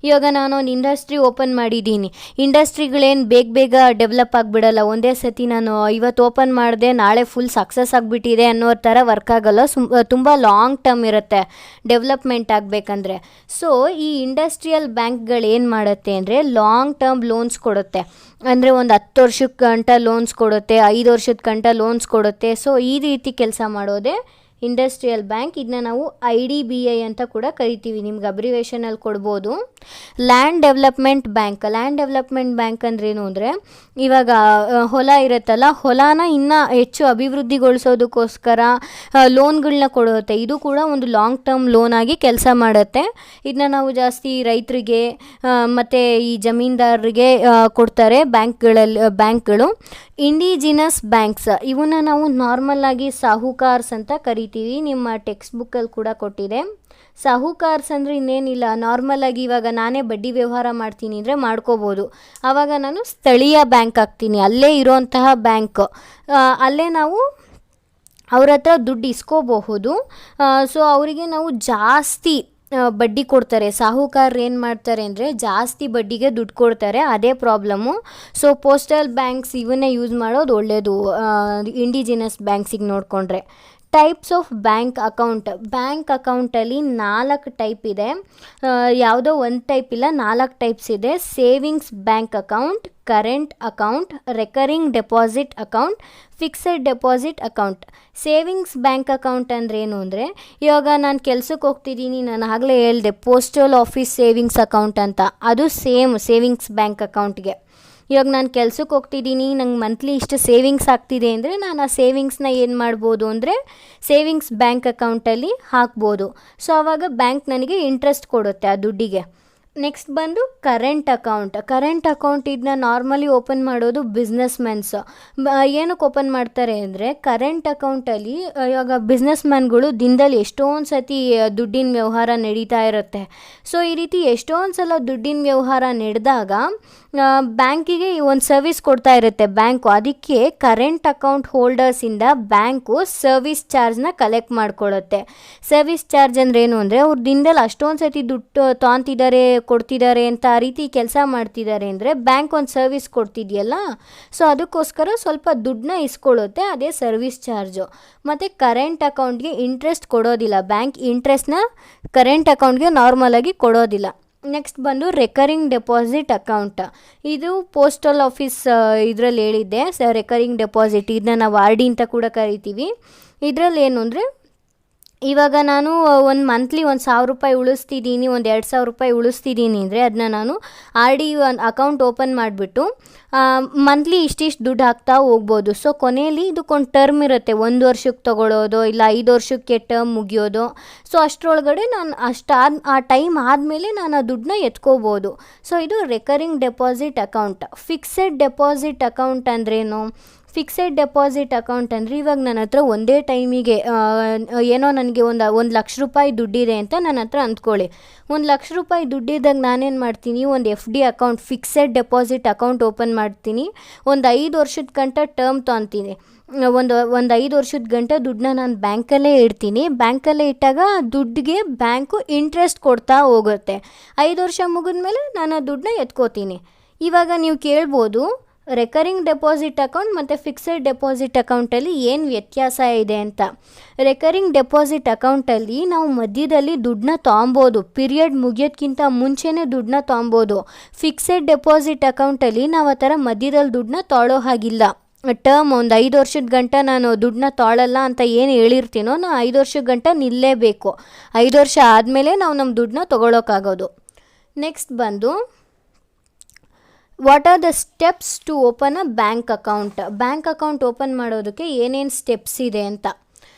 ಇವಾಗ ನಾನೊಂದು ಇಂಡಸ್ಟ್ರಿ ಓಪನ್ ಮಾಡಿದ್ದೀನಿ, ಇಂಡಸ್ಟ್ರಿಗಳೇನು ಬೇಗ ಡೆವಲಪ್ ಆಗಿಬಿಡಲ್ಲ. ಒಂದೇ ಸತಿ ನಾನು ಇವತ್ತು ಓಪನ್ ಮಾಡಿದೆ, ನಾಳೆ ಫುಲ್ ಸಕ್ಸಸ್ ಆಗಿಬಿಟ್ಟಿದೆ ಅನ್ನೋ ಥರ ವರ್ಕ್ ಆಗೋಲ್ಲ. ತುಂಬ ಲಾಂಗ್ ಟರ್ಮ್ ಇರುತ್ತೆ ಡೆವಲಪ್ಮೆಂಟ್ ಆಗಬೇಕಂದ್ರೆ. ಸೊ ಈ ಇಂಡಸ್ಟ್ರಿಯಲ್ ಬ್ಯಾಂಕ್ಗಳು ಏನು ಮಾಡುತ್ತೆ ಅಂದರೆ ಲಾಂಗ್ ಟರ್ಮ್ ಲೋನ್ಸ್ ಕೊಡುತ್ತೆ. ಅಂದರೆ ಒಂದು 10 ವರ್ಷಕ್ಕೆ ಗಂಟ ಲೋನ್ಸ್ ಕೊಡುತ್ತೆ, 5 ವರ್ಷದ ಗಂಟ ಲೋನ್ಸ್ ಕೊಡುತ್ತೆ. ಸೊ ಈ ರೀತಿ ಕೆಲಸ ಮಾಡೋದೇ ಇಂಡಸ್ಟ್ರಿಯಲ್ ಬ್ಯಾಂಕ್. ಇದನ್ನ ನಾವು IDBI ಅಂತ ಕೂಡ ಕರಿತೀವಿ, ನಿಮ್ಗೆ ಅಬ್ರಿವೇಷನಲ್ಲಿ ಕೊಡ್ಬೋದು. ಲ್ಯಾಂಡ್ ಡೆವಲಪ್ಮೆಂಟ್ ಬ್ಯಾಂಕ್ ಅಂದ್ರೇನು ಅಂದರೆ, ಇವಾಗ ಹೊಲ ಇರುತ್ತಲ್ಲ, ಹೊಲನ ಇನ್ನೂ ಹೆಚ್ಚು ಅಭಿವೃದ್ಧಿಗೊಳಿಸೋದಕ್ಕೋಸ್ಕರ ಲೋನ್ಗಳನ್ನ ಕೊಡುತ್ತೆ. ಇದು ಕೂಡ ಒಂದು ಲಾಂಗ್ ಟರ್ಮ್ ಲೋನ್ ಆಗಿ ಕೆಲಸ ಮಾಡುತ್ತೆ. ಇದನ್ನ ನಾವು ಜಾಸ್ತಿ ರೈತರಿಗೆ ಮತ್ತು ಈ ಜಮೀನ್ದಾರರಿಗೆ ಕೊಡ್ತಾರೆ ಬ್ಯಾಂಕ್ಗಳು. ಇಂಡಿಜಿನಸ್ ಬ್ಯಾಂಕ್ಸ್, ಇವನ್ನ ನಾವು ನಾರ್ಮಲ್ ಆಗಿ ಸಾಹುಕಾರ್ಸ್ ಅಂತ ಕರಿತೀವಿ. ನಿಮ್ಮ ಟೆಕ್ಸ್ಟ್ ಬುಕ್ಕಲ್ಲಿ ಕೂಡ ಕೊಟ್ಟಿದೆ. ಸಾಹುಕಾರ್ಸ್ ಅಂದರೆ ಇನ್ನೇನಿಲ್ಲ, ನಾರ್ಮಲ್ ಆಗಿ ಇವಾಗ ನಾನೇ ಬಡ್ಡಿ ವ್ಯವಹಾರ ಮಾಡ್ತೀನಿ ಅಂದರೆ ಮಾಡ್ಕೋಬೋದು. ಆವಾಗ ನಾನು ಸ್ಥಳೀಯ ಬ್ಯಾಂಕ್ ಆಗ್ತೀನಿ, ಅಲ್ಲೇ ಇರೋಂತಹ ಬ್ಯಾಂಕ್. ಅಲ್ಲೇ ನಾವು ಅವ್ರ ಹತ್ರ ದುಡ್ಡು ಇಸ್ಕೋಬಹುದು. ಸೊ ಅವರಿಗೆ ನಾವು ಜಾಸ್ತಿ ಬಡ್ಡಿ ಕೊಡ್ತಾರೆ. ಸಾಹುಕಾರರು ಏನು ಮಾಡ್ತಾರೆ ಅಂದರೆ ಜಾಸ್ತಿ ಬಡ್ಡಿಗೆ ದುಡ್ಡು ಕೊಡ್ತಾರೆ, ಅದೇ ಪ್ರಾಬ್ಲಮ್ಮು. ಸೊ ಪೋಸ್ಟಲ್ ಬ್ಯಾಂಕ್ಸ್ ಇವನ್ನೇ ಯೂಸ್ ಮಾಡೋದು ಒಳ್ಳೆಯದು ಇಂಡಿಜಿನಸ್ ಬ್ಯಾಂಕ್ಸಿಗೆ ನೋಡಿಕೊಂಡ್ರೆ. ಟೈಪ್ಸ್ ಆಫ್ ಬ್ಯಾಂಕ್ ಅಕೌಂಟಲ್ಲಿ 4 ಟೈಪ್ ಇದೆ. ಯಾವುದೋ ಒಂದು ಟೈಪ್ ಇಲ್ಲ, 4 ಟೈಪ್ಸ್ ಇದೆ. Savings bank account, current account, recurring deposit account, fixed deposit account. Savings bank account ಅಂದ್ರೇನು ಅಂದರೆ, ಇವಾಗ ನಾನು ಕೆಲಸಕ್ಕೆ ಹೋಗ್ತಿದ್ದೀನಿ, ನಾನು ಆಗಲೇ ಹೇಳಿದೆ ಪೋಸ್ಟಲ್ ಆಫೀಸ್ ಸೇವಿಂಗ್ಸ್ ಅಕೌಂಟ್ ಅಂತ, ಅದು ಸೇವಿಂಗ್ಸ್ ಬ್ಯಾಂಕ್ ಅಕೌಂಟ್ಗೆ. ಇವಾಗ ನಾನು ಕೆಲಸಕ್ಕೆ ಹೋಗ್ತಿದ್ದೀನಿ, ನಂಗೆ ಮಂತ್ಲಿ ಇಷ್ಟು ಸೇವಿಂಗ್ಸ್ ಆಗ್ತಿದೆ ಅಂದರೆ ನಾನು ಆ ಸೇವಿಂಗ್ಸ್ನ ಏನು ಮಾಡ್ಬೋದು ಅಂದರೆ ಸೇವಿಂಗ್ಸ್ ಬ್ಯಾಂಕ್ ಅಕೌಂಟಲ್ಲಿ ಹಾಕ್ಬೋದು. ಸೊ ಆವಾಗ ಬ್ಯಾಂಕ್ ನನಗೆ ಇಂಟ್ರೆಸ್ಟ್ ಕೊಡುತ್ತೆ ಆ ದುಡ್ಡಿಗೆ. ನೆಕ್ಸ್ಟ್ ಬಂದು ಕರೆಂಟ್ ಅಕೌಂಟ್ ಇದನ್ನ ನಾರ್ಮಲಿ ಓಪನ್ ಮಾಡೋದು ಬಿಸ್ನೆಸ್ ಮೆನ್ಸ್. ಏನಕ್ಕೆ ಓಪನ್ ಮಾಡ್ತಾರೆ ಅಂದರೆ ಕರೆಂಟ್ ಅಕೌಂಟಲ್ಲಿ ಇವಾಗ ಬಿಸ್ನೆಸ್ ಮ್ಯಾನ್ಗಳು ದಿನದಲ್ಲಿ ಎಷ್ಟೊಂದು ಸತಿ ದುಡ್ಡಿನ ವ್ಯವಹಾರ ನಡೀತಾ ಇರುತ್ತೆ. ಸೊ ಈ ರೀತಿ ಎಷ್ಟೊಂದು ಸಲ ದುಡ್ಡಿನ ವ್ಯವಹಾರ ನಡೆದಾಗ ಬ್ಯಾಂಕಿಗೆ ಒಂದು ಸರ್ವಿಸ್ ಕೊಡ್ತಾ ಇರುತ್ತೆ ಬ್ಯಾಂಕು. ಅದಕ್ಕೆ ಕರೆಂಟ್ ಅಕೌಂಟ್ ಹೋಲ್ಡರ್ಸಿಂದ ಬ್ಯಾಂಕು ಸರ್ವಿಸ್ ಚಾರ್ಜ್ನ ಕಲೆಕ್ಟ್ ಮಾಡ್ಕೊಳ್ಳುತ್ತೆ. ಸರ್ವಿಸ್ ಚಾರ್ಜ್ ಅಂದರೆ ಏನು ಅಂದರೆ, ಅವ್ರು ದಿನದಲ್ಲಿ ಅಷ್ಟೊಂದು ಸತಿ ದುಡ್ಡು ತೊಗೊತಿದ್ದಾರೆ ಕೊಡ್ತಿದ್ದಾರೆ ಅಂತ ಆ ರೀತಿ ಕೆಲಸ ಮಾಡ್ತಿದ್ದಾರೆ ಅಂದರೆ ಬ್ಯಾಂಕ್ ಒಂದು ಸರ್ವಿಸ್ ಕೊಡ್ತಿದೆಯಲ್ಲ, ಸೊ ಅದಕ್ಕೋಸ್ಕರ ಸ್ವಲ್ಪ ದುಡ್ಡನ್ನ ಇಸ್ಕೊಳ್ಳುತ್ತೆ, ಅದೇ ಸರ್ವಿಸ್ ಚಾರ್ಜು. ಮತ್ತು ಕರೆಂಟ್ ಅಕೌಂಟ್ಗೆ ಇಂಟ್ರೆಸ್ಟ್ ಕೊಡೋದಿಲ್ಲ ಬ್ಯಾಂಕ್, ಇಂಟ್ರೆಸ್ಟ್ನ ಕರೆಂಟ್ ಅಕೌಂಟ್ಗೆ ನಾರ್ಮಲಾಗಿ ಕೊಡೋದಿಲ್ಲ. ನೆಕ್ಸ್ಟ್ ಬಂದು ರೆಕರಿಂಗ್ ಡೆಪಾಸಿಟ್ ಅಕೌಂಟ್. ಇದು ಪೋಸ್ಟಲ್ ಆಫೀಸ್ ಇದರಲ್ಲಿ ಹೇಳಿದ್ದೆ ರೆಕರಿಂಗ್ ಡೆಪಾಸಿಟ್, ಇದನ್ನ ನಾವು RD ಅಂತ ಕೂಡ ಕರಿತೀವಿ. ಇದರಲ್ಲಿ ಏನು ಅಂದರೆ, ಇವಾಗ ನಾನು ಒಂದು ಮಂತ್ಲಿ ಒಂದು 1000 ರೂಪಾಯಿ ಉಳಿಸ್ತಿದ್ದೀನಿ, ಒಂದು 2000 ರೂಪಾಯಿ ಉಳಿಸ್ತಿದ್ದೀನಿ ಅಂದರೆ ಅದನ್ನ ನಾನು RD ಒಂದು ಅಕೌಂಟ್ ಓಪನ್ ಮಾಡಿಬಿಟ್ಟು ಮಂತ್ಲಿ ಇಷ್ಟಿಷ್ಟು ದುಡ್ಡು ಹಾಕ್ತಾ ಹೋಗ್ಬೋದು. ಸೊ ಕೊನೆಯಲ್ಲಿ ಇದಕ್ಕೊಂದು ಟರ್ಮ್ ಇರುತ್ತೆ, 1 ವರ್ಷಕ್ಕೆ ತೊಗೊಳ್ಳೋದು ಇಲ್ಲ 5 ವರ್ಷಕ್ಕೆ ಟರ್ಮ್ ಮುಗಿಯೋದು. ಸೊ ಅಷ್ಟರೊಳಗಡೆ ನಾನು ಆ ಟೈಮ್ ಆದಮೇಲೆ ನಾನು ಆ ದುಡ್ಡನ್ನ ಎತ್ಕೋಬೋದು. ಸೊ ಇದು recurring deposit account. Fixed deposit account ಅಂದ್ರೇನು? ಫಿಕ್ಸೆಡ್ ಡೆಪಾಸಿಟ್ ಅಕೌಂಟ್ ಅಂದರೆ, ಇವಾಗ ನನ್ನ ಹತ್ರ ಒಂದೇ ಟೈಮಿಗೆ ಏನೋ ನನಗೆ 1 ಲಕ್ಷ ರೂಪಾಯಿ ದುಡ್ಡಿದೆ ಅಂತ ನನ್ನ ಹತ್ರ ಅಂದ್ಕೊಳ್ಳಿ. 1 ಲಕ್ಷ ರೂಪಾಯಿ ದುಡ್ಡಿದ್ದಾಗ ನಾನೇನು ಮಾಡ್ತೀನಿ, ಒಂದು FD account, fixed deposit account open ಮಾಡ್ತೀನಿ. ಒಂದು 5 ವರ್ಷದ ಗಂಟ ಟರ್ಮ್ ತೊಗೊತೀನಿ. ಒಂದು 5 ವರ್ಷದ ಗಂಟ ದುಡ್ಡನ್ನ ನಾನು ಬ್ಯಾಂಕಲ್ಲೇ ಇಡ್ತೀನಿ. ಬ್ಯಾಂಕಲ್ಲೇ ಇಟ್ಟಾಗ ದುಡ್ಡಿಗೆ ಬ್ಯಾಂಕು ಇಂಟ್ರೆಸ್ಟ್ ಕೊಡ್ತಾ ಹೋಗುತ್ತೆ. 5 ವರ್ಷ ಮುಗಿದ್ಮೇಲೆ ನಾನು ಆ ದುಡ್ಡನ್ನ ಎತ್ಕೋತೀನಿ. ಇವಾಗ ನೀವು ಕೇಳ್ಬೋದು, ರೆಕರಿಂಗ್ ಡೆಪಾಸಿಟ್ ಅಕೌಂಟ್ ಮತ್ತು ಫಿಕ್ಸೆಡ್ ಡೆಪಾಸಿಟ್ ಅಕೌಂಟಲ್ಲಿ ಏನು ವ್ಯತ್ಯಾಸ ಇದೆ ಅಂತ. ರೆಕರಿಂಗ್ ಡೆಪಾಸಿಟ್ ಅಕೌಂಟಲ್ಲಿ ನಾವು ಮಧ್ಯದಲ್ಲಿ ದುಡ್ಡನ್ನ ತೊಗೊಬೋದು, ಪೀರಿಯಡ್ ಮುಗಿಯೋದಕ್ಕಿಂತ ಮುಂಚೆನೇ ದುಡ್ಡನ್ನ ತೊಗೊಬೋದು. ಫಿಕ್ಸೆಡ್ ಡೆಪಾಸಿಟ್ ಅಕೌಂಟಲ್ಲಿ ನಾವು ಆ ಥರ ಮಧ್ಯದಲ್ಲಿ ದುಡ್ಡನ್ನ ತೊಗೊಳ್ಳೋ ಹಾಗಿಲ್ಲ. ಟರ್ಮ್ ಒಂದು 5 ವರ್ಷದ ಗಂಟ ನಾನು ದುಡ್ಡನ್ನ ತೊಗೊಳ್ಳಲ್ಲ ಅಂತ ಏನು ಹೇಳಿರ್ತೀನೋ ನಾವು 5 ವರ್ಷದ ಗಂಟ ನಿಲ್ಲಲೇಬೇಕು. 5 ವರ್ಷ ಆದಮೇಲೆ ನಾವು ನಮ್ಮ ದುಡ್ಡನ್ನ ತೊಗೊಳಕ್ಕಾಗೋದು. ನೆಕ್ಸ್ಟ್ ಬಂದು what are the steps to open a bank account. Bank account open ಮಾಡೋದಕ್ಕೆ ಏನೇನು ಸ್ಟೆಪ್ಸ್ ಇದೆ ಅಂತ.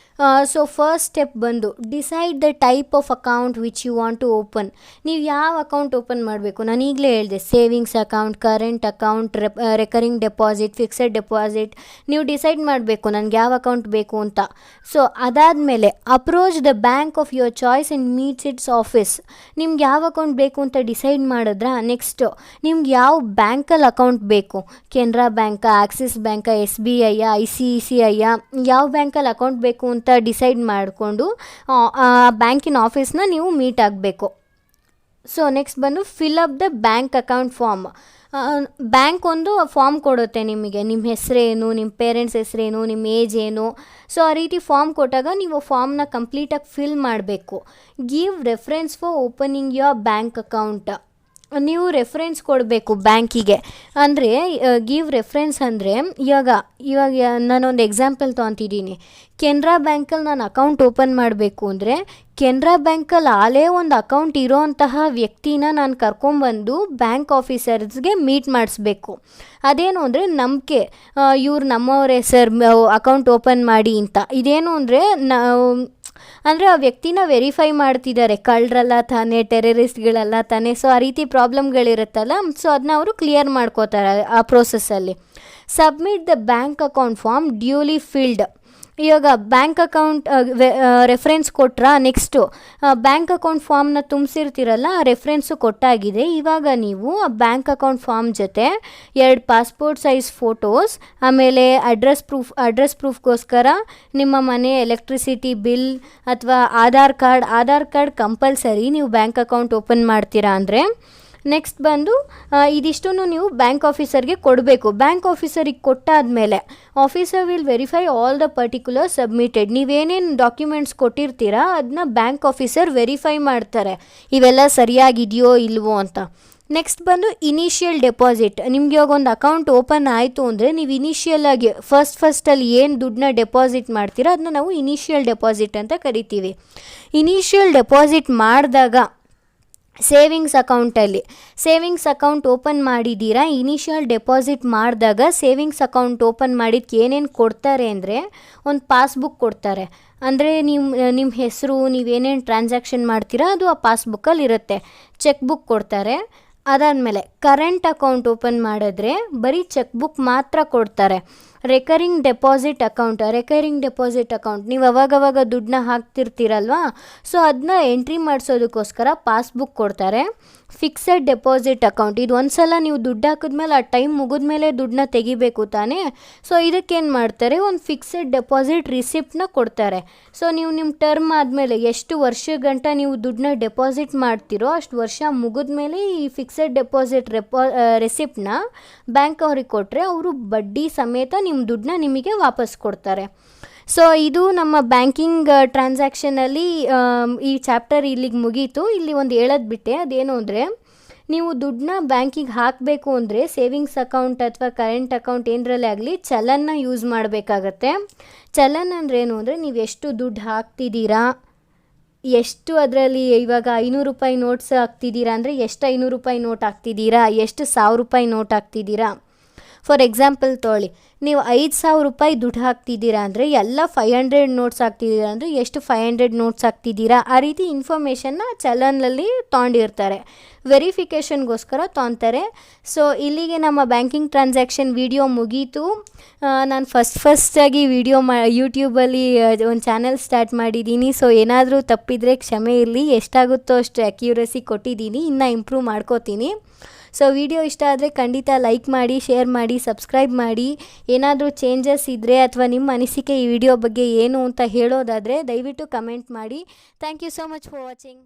ಸೊ ಫಸ್ಟ್ ಸ್ಟೆಪ್ ಬಂದು decide the type of account which you want to open. ನೀವು ಯಾವ ಅಕೌಂಟ್ ಓಪನ್ ಮಾಡಬೇಕು, ನಾನು ಈಗಲೇ ಹೇಳಿದೆ, savings account, current account, recurring deposit, fixed deposit. ನೀವು ಡಿಸೈಡ್ ಮಾಡಬೇಕು ನನಗೆ ಯಾವ ಅಕೌಂಟ್ ಬೇಕು ಅಂತ. ಸೊ ಅದಾದಮೇಲೆ approach the bank of your choice and meets it's office. ನಿಮ್ಗೆ ಯಾವ ಅಕೌಂಟ್ ಬೇಕು ಅಂತ ಡಿಸೈಡ್ ಮಾಡಿದ್ರೆ ನೆಕ್ಸ್ಟು ನಿಮ್ಗೆ ಯಾವ ಬ್ಯಾಂಕಲ್ಲಿ ಅಕೌಂಟ್ ಬೇಕು, ಕೆನರಾ ಬ್ಯಾಂಕಾ, ಆಕ್ಸಿಸ್ ಬ್ಯಾಂಕಾ, SBI, ICICI, ಯಾವ ಬ್ಯಾಂಕಲ್ಲಿ ಅಕೌಂಟ್ ಬೇಕು ಅಂತ ಡಿಸೈಡ್ ಮಾಡಿಕೊಂಡು ಆ ಬ್ಯಾಂಕಿನ ಆಫೀಸ್ನ ನೀವು ಮೀಟ್ ಆಗಬೇಕು. ಸೊ ನೆಕ್ಸ್ಟ್ ಬಂದು fill up the bank account form. Bank ಒಂದು ಫಾರ್ಮ್ ಕೊಡುತ್ತೆ ನಿಮಗೆ, ನಿಮ್ಮ ಹೆಸರೇನು, ನಿಮ್ಮ ಪೇರೆಂಟ್ಸ್ ಹೆಸರೇನು, ನಿಮ್ಮ ಏಜ್ ಏನು. ಸೊ ಆ ರೀತಿ ಫಾರ್ಮ್ ಕೊಟ್ಟಾಗ ನೀವು ಫಾರ್ಮ್ನ ಕಂಪ್ಲೀಟಾಗಿ ಫಿಲ್ ಮಾಡಬೇಕು. Give reference for opening your bank account. ನೀವು ರೆಫರೆನ್ಸ್ ಕೊಡಬೇಕು ಬ್ಯಾಂಕಿಗೆ. ಅಂದರೆ ಗಿವ್ ರೆಫರೆನ್ಸ್ ಅಂದರೆ ಇವಾಗ ನಾನೊಂದು ಎಕ್ಸಾಂಪಲ್ ತೊಗೊತಿದ್ದೀನಿ. ಕೆನರಾ ಬ್ಯಾಂಕಲ್ಲಿ ನಾನು ಅಕೌಂಟ್ ಓಪನ್ ಮಾಡಬೇಕು ಅಂದರೆ ಕೆನರಾ ಬ್ಯಾಂಕಲ್ಲಿ ಆಲೇ ಒಂದು ಅಕೌಂಟ್ ಇರೋಂತಹ ವ್ಯಕ್ತಿನ ನಾನು ಕರ್ಕೊಂಬಂದು ಬ್ಯಾಂಕ್ ಆಫೀಸರ್ಸ್ಗೆ ಮೀಟ್ ಮಾಡಿಸ್ಬೇಕು. ಅದೇನು ಅಂದರೆ ನಂಬಿಕೆ, ಇವ್ರು ನಮ್ಮವರೇ ಸರ್ ಅಕೌಂಟ್ ಓಪನ್ ಮಾಡಿ ಅಂತ. ಇದೇನು ಅಂದರೆ ಆ ವ್ಯಕ್ತಿನ ವೆರಿಫೈ ಮಾಡ್ತಿದ್ದಾರೆ, ಕಳ್ಳರಲ್ಲ ತಾನೇ, ಟೆರರಿಸ್ಟ್ಗಳಲ್ಲ ತಾನೇ. ಸೊ ಆ ರೀತಿ ಪ್ರಾಬ್ಲಮ್ಗಳಿರುತ್ತಲ್ಲ, ಸೊ ಅದನ್ನ ಅವರು ಕ್ಲಿಯರ್ ಮಾಡ್ಕೋತಾರೆ ಆ ಪ್ರೋಸೆಸ್ಸಲ್ಲಿ. Submit the bank account form duly filled. ಇವಾಗ ಬ್ಯಾಂಕ್ ಅಕೌಂಟ್ ರೆಫರೆನ್ಸ್ ಕೊಟ್ರಾ, ನೆಕ್ಸ್ಟು ಬ್ಯಾಂಕ್ ಅಕೌಂಟ್ ಫಾರ್ಮ್ನ ತುಂಬಿಸಿರ್ತೀರಲ್ಲ, ಆ ರೆಫರೆನ್ಸು ಕೊಟ್ಟಾಗಿದೆ. ಇವಾಗ ನೀವು ಆ ಬ್ಯಾಂಕ್ ಅಕೌಂಟ್ ಫಾರ್ಮ್ ಜೊತೆ 2 ಪಾಸ್ಪೋರ್ಟ್ ಸೈಜ್ ಫೋಟೋಸ್, ಆಮೇಲೆ ಅಡ್ರೆಸ್ ಪ್ರೂಫ್ಗೋಸ್ಕರ ನಿಮ್ಮ ಮನೆ ಎಲೆಕ್ಟ್ರಿಸಿಟಿ ಬಿಲ್ ಅಥವಾ ಆಧಾರ್ ಕಾರ್ಡ್ ಕಂಪಲ್ಸರಿ ನೀವು ಬ್ಯಾಂಕ್ ಅಕೌಂಟ್ ಓಪನ್ ಮಾಡ್ತೀರಾ ಅಂದರೆ. ನೆಕ್ಸ್ಟ್ ಬಂದು ಇದಿಷ್ಟನ್ನು ನೀವು ಬ್ಯಾಂಕ್ ಆಫೀಸರ್ಗೆ ಕೊಡಬೇಕು. ಬ್ಯಾಂಕ್ ಆಫೀಸರಿಗೆ ಕೊಟ್ಟಾದಮೇಲೆ officer will verify all the particular submitted. ನೀವೇನೇನು ಡಾಕ್ಯುಮೆಂಟ್ಸ್ ಕೊಟ್ಟಿರ್ತೀರಾ ಅದನ್ನ ಬ್ಯಾಂಕ್ ಆಫೀಸರ್ ವೆರಿಫೈ ಮಾಡ್ತಾರೆ, ಇವೆಲ್ಲ ಸರಿಯಾಗಿದೆಯೋ ಇಲ್ವೋ ಅಂತ. ನೆಕ್ಸ್ಟ್ ಬಂದು ಇನಿಷಿಯಲ್ ಡೆಪಾಸಿಟ್. ನಿಮ್ಗೆ ಇವಾಗ ಒಂದು ಅಕೌಂಟ್ ಓಪನ್ ಆಯಿತು ಅಂದರೆ ನೀವು ಇನಿಷಿಯಲ್ ಆಗಿ ಫಸ್ಟಲ್ಲಿ ಏನು ದುಡ್ಡನ್ನ ಡೆಪಾಸಿಟ್ ಮಾಡ್ತೀರಾ ಅದನ್ನ ನಾವು ಇನಿಷಿಯಲ್ ಡೆಪಾಸಿಟ್ ಅಂತ ಕರಿತೀವಿ. ಇನಿಷಿಯಲ್ ಡೆಪಾಸಿಟ್ ಮಾಡಿದಾಗ ಸೇವಿಂಗ್ಸ್ ಅಕೌಂಟ್ ಓಪನ್ ಮಾಡಿದ್ದೀರಾ, ಇನಿಷಿಯಲ್ ಡೆಪಾಸಿಟ್ ಮಾಡಿದಾಗ ಸೇವಿಂಗ್ಸ್ ಅಕೌಂಟ್ ಓಪನ್ ಮಾಡಿದ್ದಕ್ಕೆ ಏನೇನು ಕೊಡ್ತಾರೆ ಅಂದರೆ ಒಂದು ಪಾಸ್ಬುಕ್ ಕೊಡ್ತಾರೆ. ಅಂದರೆ ನಿಮ್ಮ ಹೆಸರು, ನೀವೇನೇನು ಟ್ರಾನ್ಸಾಕ್ಷನ್ ಮಾಡ್ತೀರಾ ಅದು ಆ ಪಾಸ್ಬುಕ್ಕಲ್ಲಿ ಇರುತ್ತೆ. ಚೆಕ್ ಬುಕ್ ಕೊಡ್ತಾರೆ. ಅದಾದಮೇಲೆ ಕರೆಂಟ್ ಅಕೌಂಟ್ ಓಪನ್ ಮಾಡಿದ್ರೆ ಬರೀ ಚೆಕ್ ಬುಕ್ ಮಾತ್ರ ಕೊಡ್ತಾರೆ. ರೆಕರಿಂಗ್ ಡೆಪಾಸಿಟ್ ಅಕೌಂಟ್ ನೀವು ಅವಾಗವಾಗ ದುಡ್ಡನ್ನ ಹಾಕ್ತಿರ್ತೀರಲ್ವಾ, ಸೊ ಅದನ್ನ ಎಂಟ್ರಿ ಮಾಡಿಸೋದಕ್ಕೋಸ್ಕರ ಪಾಸ್ಬುಕ್ ಕೊಡ್ತಾರೆ. ಫಿಕ್ಸೆಡ್ ಡೆಪಾಸಿಟ್ ಅಕೌಂಟ್, ಇದು ಒಂದು ಸಲ ನೀವು ದುಡ್ಡು ಹಾಕಿದ್ಮೇಲೆ ಆ ಟೈಮ್ ಮುಗಿದ್ಮೇಲೆ ದುಡ್ಡನ್ನ ತೆಗಿಬೇಕು ತಾನೇ. ಸೊ ಇದಕ್ಕೇನು ಮಾಡ್ತಾರೆ, ಒಂದು ಫಿಕ್ಸೆಡ್ ಡೆಪಾಸಿಟ್ ರಿಸಿಪ್ಟನ್ನ ಕೊಡ್ತಾರೆ. ಸೊ ನೀವು ನಿಮ್ಮ ಟರ್ಮ್ ಆದಮೇಲೆ ಎಷ್ಟು ವರ್ಷ ಗಂಟ ನೀವು ದುಡ್ಡನ್ನ ಡೆಪಾಸಿಟ್ ಮಾಡ್ತೀರೋ ಅಷ್ಟು ವರ್ಷ ಮುಗಿದ್ಮೇಲೆ ಈ ಫಿಕ್ಸೆಡ್ ಡೆಪಾಸಿಟ್ ರೆಸಿಪ್ಟನ್ನ ಬ್ಯಾಂಕ್ ಅವ್ರಿಗೆ ಕೊಟ್ಟರೆ ಅವರು ಬಡ್ಡಿ ಸಮೇತ ನಿಮ್ಮ ದುಡ್ಡನ್ನ ನಿಮಗೆ ವಾಪಸ್ ಕೊಡ್ತಾರೆ. ಸೊ ಇದು ನಮ್ಮ ಬ್ಯಾಂಕಿಂಗ್ ಟ್ರಾನ್ಸಾಕ್ಷನಲ್ಲಿ ಈ ಚಾಪ್ಟರ್ ಇಲ್ಲಿಗೆ ಮುಗೀತು. ಇಲ್ಲಿ ಒಂದು ಹೇಳೋದು ಬಿಟ್ಟೆ, ಅದೇನು ಅಂದರೆ ನೀವು ದುಡ್ಡನ್ನ ಬ್ಯಾಂಕಿಗೆ ಹಾಕಬೇಕು ಅಂದರೆ ಸೇವಿಂಗ್ಸ್ ಅಕೌಂಟ್ ಅಥವಾ ಕರೆಂಟ್ ಅಕೌಂಟ್ ಏನರಲ್ಲೇ ಆಗಲಿ ಚಲನ್ನ ಯೂಸ್ ಮಾಡಬೇಕಾಗತ್ತೆ. ಚಲನ್ ಅಂದರೆ ಏನು ಅಂದರೆ ನೀವು ಎಷ್ಟು ದುಡ್ಡು ಹಾಕ್ತಿದ್ದೀರಾ, ಎಷ್ಟು ಅದರಲ್ಲಿ ಇವಾಗ 500 ರೂಪಾಯಿ ನೋಟ್ಸ್ ಹಾಕ್ತಿದ್ದೀರಾ ಅಂದರೆ ಎಷ್ಟು 500 ರೂಪಾಯಿ ನೋಟ್ ಹಾಕ್ತಿದ್ದೀರಾ, ಎಷ್ಟು 1000 ರೂಪಾಯಿ ನೋಟ್ ಹಾಕ್ತಿದ್ದೀರಾ. ಫಾರ್ ಎಕ್ಸಾಂಪಲ್ ತೊಗೊಳ್ಳಿ, ನೀವು 5000 ರೂಪಾಯಿ ದುಡ್ಡು ಹಾಕ್ತಿದ್ದೀರಾ ಅಂದರೆ ಎಲ್ಲ 500 ನೋಟ್ಸ್ ಹಾಕ್ತಿದ್ದೀರಾ ಅಂದರೆ ಎಷ್ಟು 500 ನೋಟ್ಸ್ ಹಾಕ್ತಿದ್ದೀರಾ, ಆ ರೀತಿ ಇನ್ಫಾರ್ಮೇಷನ್ನ ಚಲನ್ನಲ್ಲಿ ತೊಗೊಂಡಿರ್ತಾರೆ. ವೆರಿಫಿಕೇಷನ್ಗೋಸ್ಕರ ತೊಗೊತಾರೆ. ಸೊ ಇಲ್ಲಿಗೆ ನಮ್ಮ ಬ್ಯಾಂಕಿಂಗ್ ಟ್ರಾನ್ಸಾಕ್ಷನ್ ವಿಡಿಯೋ ಮುಗೀತು. ನಾನು ಫಸ್ಟಾಗಿ ಯೂಟ್ಯೂಬಲ್ಲಿ ಒಂದು ಚಾನಲ್ ಸ್ಟಾರ್ಟ್ ಮಾಡಿದ್ದೀನಿ. ಸೊ ಏನಾದರೂ ತಪ್ಪಿದರೆ ಕ್ಷಮೆ ಇರಲಿ, ಎಷ್ಟಾಗುತ್ತೋ ಅಷ್ಟು ಅಕ್ಯುರಸಿ ಕೊಟ್ಟಿದ್ದೀನಿ, ಇನ್ನೂ ಇಂಪ್ರೂವ್ ಮಾಡ್ಕೋತೀನಿ. ಸೊ ವಿಡಿಯೋ ಇಷ್ಟ ಆದರೆ ಖಂಡಿತ ಲೈಕ್ ಮಾಡಿ, ಶೇರ್ ಮಾಡಿ, ಸಬ್ಸ್ಕ್ರೈಬ್ ಮಾಡಿ. ಏನಾದರೂ ಚೇಂಜಸ್ ಇದ್ದರೆ ಅಥವಾ ನಿಮ್ಮ ಅನಿಸಿಕೆ ಈ ವಿಡಿಯೋ ಬಗ್ಗೆ ಏನು ಅಂತ ಹೇಳೋದಾದರೆ ದಯವಿಟ್ಟು ಕಮೆಂಟ್ ಮಾಡಿ. Thank you so much for watching.